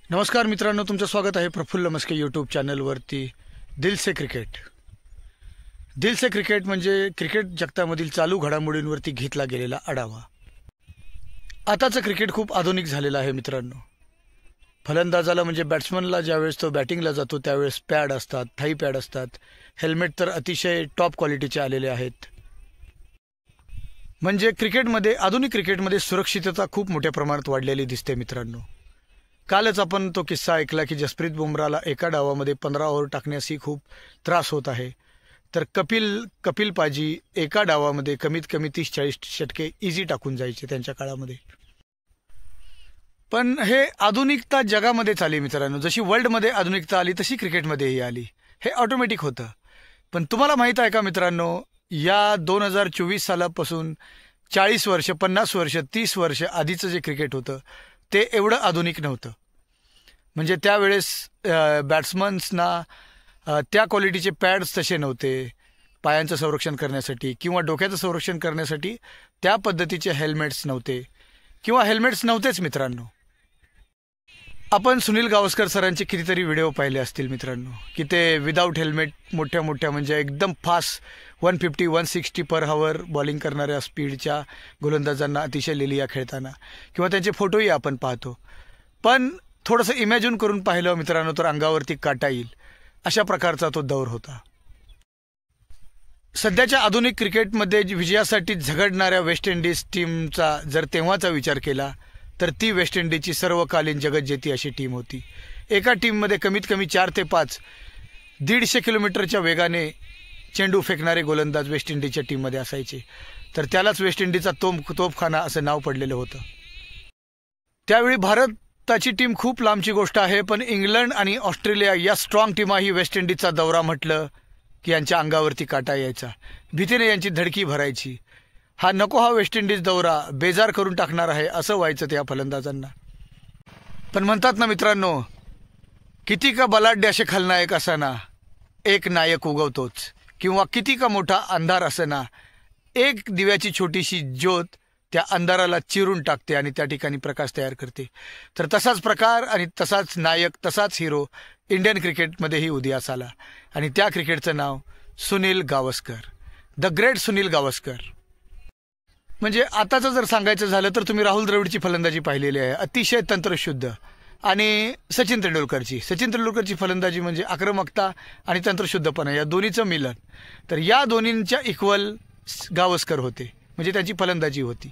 नमस्कार मित्रांनो, तुमचं स्वागत आहे प्रफुल्ल मस्के यूट्यूब चॅनलवरती. दिल से क्रिकेट. दिल से क्रिकेट म्हणजे क्रिकेट जगतामधील चालू घडामोडींवरती घेतला गेलेला आढावा. आताचं क्रिकेट खूप आधुनिक झालेलं आहे मित्रांनो. फलंदाजाला म्हणजे बॅट्समनला ज्यावेळेस तो बॅटिंगला जातो त्यावेळेस पॅड असतात, थाई पॅड असतात. हेल्मेट तर अतिशय टॉप क्वालिटीचे आलेले आहेत. म्हणजे आधुनिक क्रिकेटमध्ये सुरक्षितता खूप मोठ्या प्रमाणात वाढलेली दिसते मित्रांनो. कालच आपण तो किस्सा ऐकला की जसप्रीत बुमराला एका डावामध्ये 15 ओव्हर टाकण्यासही खूप त्रास होत आहे. तर कपिल पाजी एका डावामध्ये कमीत कमी 30-40 षटके इझी टाकून जायचे त्यांच्या काळामध्ये. पण हे आधुनिकता जगामध्येच आली मित्रांनो. जशी वर्ल्डमध्ये आधुनिकता आली तशी क्रिकेटमध्येही आली. हे ऑटोमॅटिक होतं. पण तुम्हाला माहीत आहे का मित्रांनो, या 2024 सालापासून 40 वर्ष, 50 वर्ष, 30 वर्ष आधीचं जे क्रिकेट होतं ते एवढं आधुनिक नव्हतं. म्हणजे त्यावेळेस बॅट्समन्सना त्या क्वालिटीचे पॅड्स तसे नव्हते पायांचं संरक्षण करण्यासाठी, किंवा डोक्याचं संरक्षण करण्यासाठी त्या पद्धतीचे हेल्मेट्स नव्हते, किंवा हेल्मेट्स नव्हतेच मित्रांनो. आपण सुनील गावस्कर सरांचे कितीतरी व्हिडिओ पाहिले असतील मित्रांनो, की ते विदाऊट हेल्मेट मोठ्या म्हणजे एकदम फास्ट 150-160 पर हावर बॉलिंग करणाऱ्या स्पीडच्या गोलंदाजांना अतिशय लिलिया खेळताना, किंवा त्यांचे फोटोही आपण पाहतो. पण थोडंसं इमॅजिन करून पाहिलं मित्रांनो तर अंगावरती काटा येईल अशा प्रकारचा तो दौर होता. सध्याच्या आधुनिक क्रिकेटमध्ये विजयासाठी झगडणाऱ्या वेस्ट इंडिज टीमचा जर तेव्हाचा विचार केला तर ती वेस्ट इंडिजची सर्वकालीन जगज्जेती अशी टीम होती. एका टीममध्ये कमीत कमी 4 ते 5 150 किलोमीटरच्या वेगाने चेंडू फेकणारे गोलंदाज वेस्ट इंडिजच्या टीममध्ये असायचे. तर त्यालाच वेस्ट इंडिजचा तोफखाना असं नाव पडलेलं होतं. त्यावेळी भारताची टीम खूप लांबची गोष्ट आहे, पण इंग्लंड आणि ऑस्ट्रेलिया या स्ट्रॉंग टीमाही वेस्ट इंडिजचा दौरा म्हटलं की यांच्या अंगावरती काटा यायचा, भीतीने यांची धडकी भरायची. हा वेस्ट इंडिज दौरा बेजार करून टाकणार आहे असं व्हायचं त्या फलंदाजांना. पण म्हणतात ना मित्रांनो, किती का बलाढ्य असे खलनायक असताना एक नायक उगवतोच, किंवा किती का मोठा अंधार असताना एक दिव्याची छोटीशी ज्योत त्या अंधाराला चिरून टाकते आणि त्या ठिकाणी प्रकाश तयार करते. तर तसाच प्रकार आणि तसाच नायक, तसाच हिरो इंडियन क्रिकेटमध्येही उदयास आला, आणि त्या क्रिकेटचं नाव सुनील गावस्कर, द ग्रेट सुनील गावस्कर. म्हणजे आताचं जर सांगायचं झालं तर तुम्ही राहुल द्रविडची फलंदाजी पाहिलेली आहे, अतिशय तंत्रशुद्ध. आणि सचिन तेंडुलकरची फलंदाजी म्हणजे आक्रमकता आणि तंत्रशुद्धपणा या दोन्हीचं मिलन. तर या दोन्हींच्या इक्वल गावस्कर होते, म्हणजे त्याची फलंदाजी होती.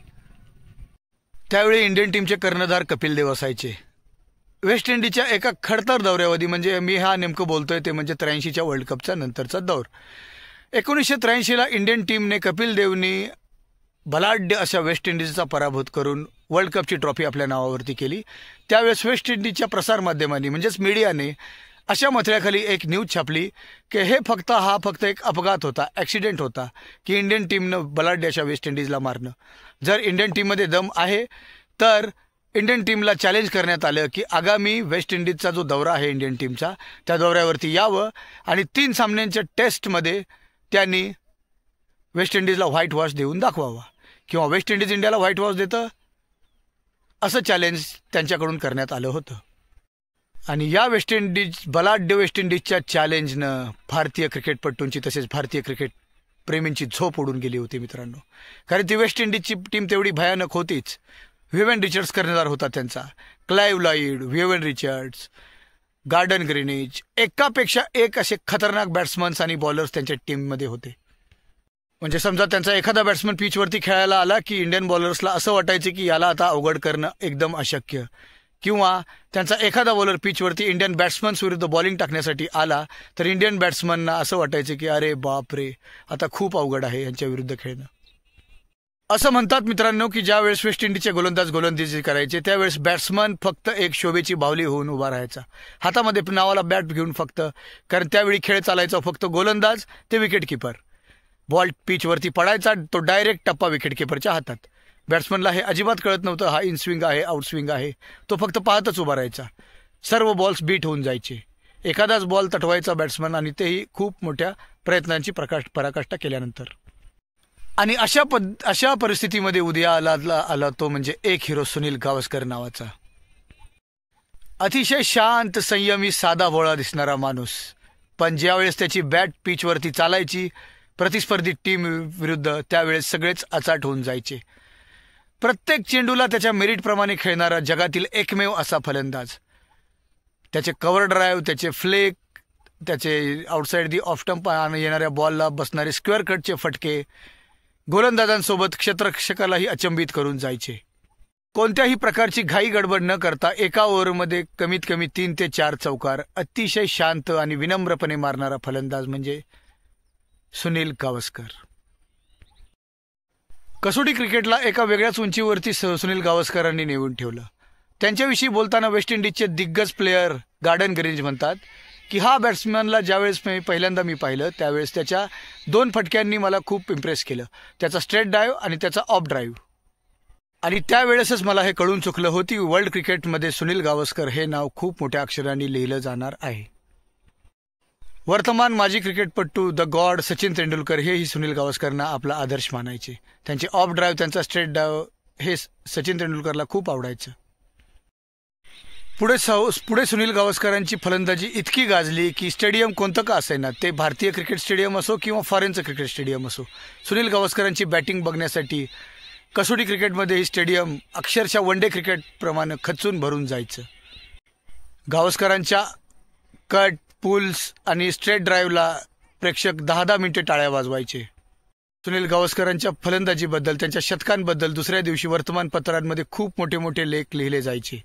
त्यावेळी इंडियन टीमचे कर्णधार कपिल देव असायचे. वेस्ट इंडिजच्या एका खडतर दौऱ्यावधी, म्हणजे मी हा नेमकं बोलतोय ते म्हणजे 83च्या वर्ल्ड कपचा नंतरचा दौर. 1983ला इंडियन टीमने कपिल देवनी बलाढ्य अशा वेस्ट इंडिजचा पराभूत करून वर्ल्ड कपची ट्रॉफी आपल्या नावावरती केली. त्यावेळेस वेस्ट इंडिजच्या प्रसारमाध्यमांनी म्हणजेच मीडियाने अशा मथळ्याखाली एक न्यूज छापली की हा फक्त एक अपघात होता, ॲक्सिडेंट होता, की इंडियन टीमनं बलाढ्य अशा वेस्ट इंडिजला मारणं. जर इंडियन टीममध्ये दम आहे तर इंडियन टीमला चॅलेंज करण्यात आलं की आगामी वेस्ट इंडिजचा जो दौरा आहे इंडियन टीमचा, त्या दौऱ्यावरती यावं आणि 3 सामन्यांच्या टेस्टमध्ये त्यांनी वेस्ट इंडिजला व्हाईट वॉश देऊन दाखवावा, किंवा वेस्ट इंडिज इंडियाला व्हाईट वॉश देतं असं चॅलेंज त्यांच्याकडून करण्यात आलं होतं. आणि या बलाढ्य वेस्ट इंडिजच्या चॅलेंजनं भारतीय क्रिकेटपटूंची तसेच भारतीय क्रिकेट प्रेमींची झोप उडून गेली होती मित्रांनो. कारण ती वेस्ट इंडिजची टीम तेवढी भयानक होतीच. व्हिव्हन रिचर्ड्स कर्णधार होता त्यांचा, Clive Lloyd, Vivian Richards, Gordon Greenidge, एकापेक्षा एक असे खतरनाक बॅट्समन्स आणि बॉलर्स त्यांच्या टीममध्ये होते. म्हणजे समजा त्यांचा एखादा बॅट्समन पिचवरती खेळायला आला की इंडियन बॉलर्सला असं वाटायचं की याला आता अवघड करणं एकदम अशक्य, किंवा त्यांचा एखादा बॉलर पिचवरती इंडियन बॅट्समन्स विरुद्ध बॉलिंग टाकण्यासाठी आला तर इंडियन बॅट्समनना असं वाटायचं की अरे बाप रे, आता खूप अवघड आहे यांच्या विरुद्ध खेळणं. असं म्हणतात मित्रांनो की ज्यावेळेस वेस्ट इंडिजचे गोलंदाजी करायचे त्यावेळेस बॅट्समन फक्त एक शोभेची बाहुली होऊन उभा राहायचा, हातामध्ये नावाला बॅट घेऊन फक्त. कारण त्यावेळी खेळ चालायचा फक्त गोलंदाज ते विकेटकीपर. बॉल पिचवरती पडायचा, तो डायरेक्ट टप्पा विकेटकीपरच्या हातात. बॅट्समनला हे अजिबात कळत नव्हतं हा इन स्विंग आहे, आउट स्विंग आहे. तो फक्त पाहतच उभा राहायचा. सर्व बॉल्स बीट होऊन जायचे. एखादाच बॉल तटवायचा बॅट्समन, आणि तेही खूप मोठ्या प्रयत्नांची पराकाष्ठा केल्यानंतर. आणि अशा परिस्थितीमध्ये उदयाला आला तो म्हणजे एक हिरो सुनील गावस्कर नावाचा. अतिशय शांत, संयमी, साधा भोळा दिसणारा माणूस, पण ज्यावेळेस त्याची बॅट पिचवरती चालायची प्रतिस्पर्धी टीम विरुद्ध, त्यावेळेस सगळेच अचाट होऊन जायचे. प्रत्येक चेंडूला त्याच्या मेरिटप्रमाणे खेळणारा जगातील एकमेव असा फलंदाज. त्याचे कव्हर ड्राईव्ह, त्याचे फ्लेक, त्याचे आउटसाईड दी ऑफ स्टंप येणाऱ्या बॉलला बसणारे स्क्वेअर कटचे फटके गोलंदाजांसोबत क्षेत्ररक्षकालाही अचंबित करून जायचे. कोणत्याही प्रकारची घाई गडबड न करता एका ओव्हरमध्ये कमीत कमी 3 ते 4 चौकार अतिशय शांत आणि विनम्रपणे मारणारा फलंदाज म्हणजे सुनील गावस्कर. कसोटी क्रिकेटला एका वेगळ्याच उंचीवरती सुनील गावस्करांनी नेऊन ठेवलं. त्यांच्याविषयी बोलताना वेस्ट इंडिजचे दिग्गज प्लेयर गार्डन ग्रीन्ज म्हणतात की हा बॅट्समॅनला ज्यावेळेस पहिल्यांदा मी पाहिलं त्यावेळेस त्याच्या 2 फटक्यांनी मला खूप इम्प्रेस केलं, त्याचा स्ट्रेट ड्राईव्ह आणि त्याचा ऑफ ड्राईव्ह. आणि त्यावेळेसच मला हे कळून चुकलं होती वर्ल्ड क्रिकेटमध्ये सुनील गावस्कर हे नाव खूप मोठ्या अक्षरांनी लिहिलं जाणार आहे. वर्तमान माजी क्रिकेटपटू द गॉड सचिन तेंडुलकर हेही सुनील गावस्करांना आपला आदर्श मानायचे. त्यांचे ऑफ ड्राईव्ह, त्यांचा स्ट्रेट ड्राईव्ह हे सचिन तेंडुलकरला खूप आवडायचं. पुढे सुनील गावस्करांची फलंदाजी इतकी गाजली की स्टेडियम कोणतं का असेना, ते भारतीय क्रिकेट स्टेडियम असो किंवा फॉरेनचं क्रिकेट स्टेडियम असो, सुनील गावस्करांची बॅटिंग बघण्यासाठी कसोटी क्रिकेटमध्ये ही स्टेडियम अक्षरशः वन डे क्रिकेटप्रमाणे खचून भरून जायचं. गावस्करांच्या कट, पुल्स आणि स्ट्रेट ड्राईव्हला प्रेक्षक 10-10 मिनिटे टाळ्या वाजवायचे. सुनील गावस्करांच्या फलंदाजीबद्दल, त्यांच्या शतकांबद्दल दुसऱ्या दिवशी वर्तमानपत्रांमध्ये खूप मोठे मोठे लेख लिहिले जायचे.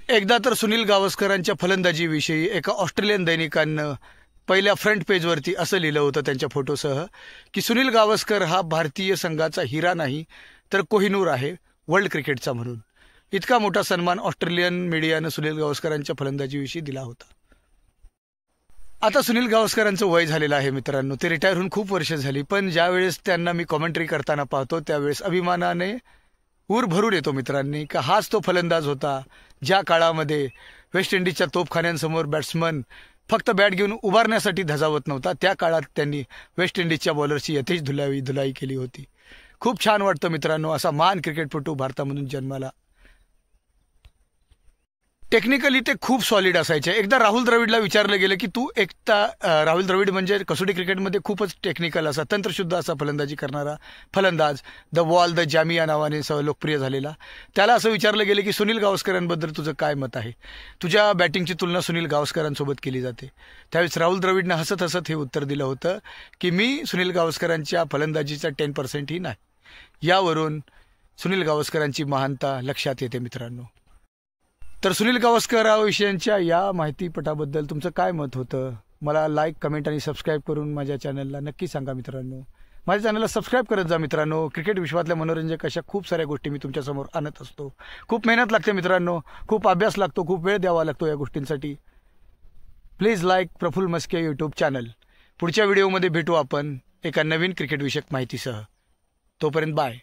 एकदा तर सुनील गावस्करांच्या फलंदाजीविषयी एका ऑस्ट्रेलियन दैनिकानं पहिल्या फ्रंट पेजवरती असं लिहिलं होतं त्यांच्या फोटोसह की सुनील गावस्कर हा भारतीय संघाचा हिरा नाही तर कोहिनूर आहे वर्ल्ड क्रिकेटचा म्हणून. इतका मोठा सन्मान ऑस्ट्रेलियन मीडियानं सुनील गावस्करांच्या फलंदाजीविषयी दिला होता. आता सुनील गावस्करांचं वय झालेलं आहे मित्रांनो, ते रिटायर होऊन खूप वर्ष झाली, पण ज्यावेळेस त्यांना मी कॉमेंट्री करताना पाहतो त्यावेळेस अभिमानाने ऊर भरून येतो मित्रांनी का हाच तो फलंदाज होता ज्या काळामध्ये वेस्ट इंडिजच्या तोफखान्यांसमोर बॅट्समन फक्त बॅट घेऊन उभारण्यासाठी धजावत नव्हता. त्या काळात त्यांनी वेस्ट इंडिजच्या बॉलरची यथेच धुलाई केली होती. खूप छान वाटतं मित्रांनो असा महान क्रिकेटपटू भारतामधून जन्माला. टेक्निकली ते खूप सॉलिड असायचे. एकदा राहुल द्रविडला विचारलं गेलं की तू राहुल द्रविड म्हणजे कसोटी क्रिकेटमध्ये खूपच टेक्निकल असा, तंत्रशुद्ध असा फलंदाजी करणारा फलंदाज, द वॉल, द जामी या नावाने लोकप्रिय झालेला. त्याला असं विचारलं गेलं की सुनील गावस्करांबद्दल तुझं काय मत आहे, तुझ्या बॅटिंगची तुलना सुनील गावस्करांसोबत केली जाते. त्यावेळेस राहुल द्रविडनं हसत हसत हे उत्तर दिलं होतं की मी सुनील गावस्करांच्या फलंदाजीचा 10% ही नाही. यावरून सुनील गावस्करांची महानता लक्षात येते मित्रांनो. तर सुनील गावस्करांविषयीच्या या माहितीपटाबद्दल तुमचं काय मत होतं मला लाईक, कमेंट आणि सबस्क्राईब करून माझ्या चॅनलला नक्की सांगा मित्रांनो. माझ्या चॅनलला सबस्क्राईब करत जा मित्रांनो. क्रिकेट विश्वातल्या मनोरंजक अशा खूप साऱ्या गोष्टी मी तुमच्यासमोर आणत असतो. खूप मेहनत लागते मित्रांनो, खूप अभ्यास लागतो, खूप वेळ द्यावा लागतो या गोष्टींसाठी. Please like Prafull Maske YouTube channel. पुढच्या व्हिडिओमध्ये भेटू आपण एका नवीन क्रिकेट विषयक माहितीसह. तोपर्यंत बाय.